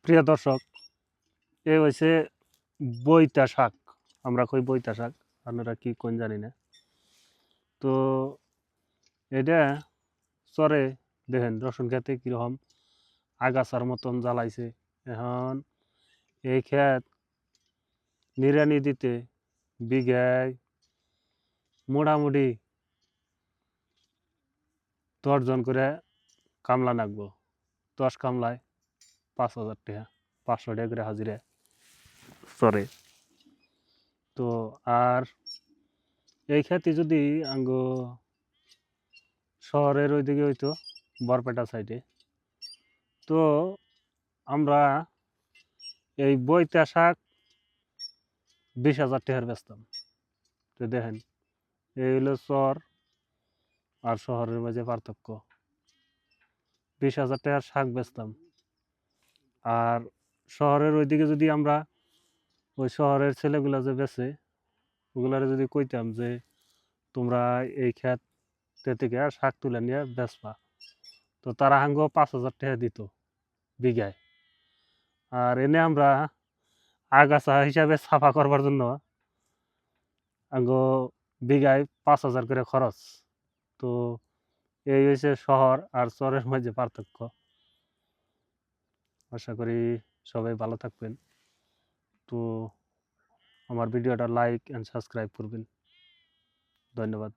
প্রিয় দর্শক, এ হয়েছে বইতা শাক। আমরা কই বইতা শাক, আপনারা কি কোন জানি না। তো এটা চরে দেখেন রসুন খেতে কীরকম আগাছার মতন জ্বালাইছে। এখন এই ক্ষেত নিড়ানি দিতে বিঘায় মোটামুটি 10 জন করে কামলা নাগবো। 10 কামলায় 5,000 টাকা, 500 টাকা করে হাজিরা চরে। তো আর এই ক্ষেত্রে যদি আঙ্গ শহরের ওইদিকে হইতো বরপেটা সাইডে, তো আমরা এই বইতা শাক 20,000 টাকার বেচতাম। তো দেখেন, এই হলো চর আর শহরের মাঝে পার্থক্য। 20,000 টাকার শাক বেচতাম। আর শহরের ওইদিকে যদি আমরা ওই শহরের ছেলেগুলা যে বেচে, ওগুলারে যদি কইতাম যে তোমরা এই ক্ষেত থেকে শাক তুলে নিয়ে বেচবা, তো তারা হাঙ্গ 5,000 টাকা দিত বিঘায়। আর এনে আমরা আগাছা হিসাবে সাফা করবার জন্য আঙ্গ বিঘায় 5,000 করে খরচ। তো এই হয়েছে শহর আর চরের মাঝে পার্থক্য। আশা করি সবাই ভালো থাকবেন। তো আমার ভিডিওটা লাইক অ্যান্ড সাবস্ক্রাইব করবেন। ধন্যবাদ।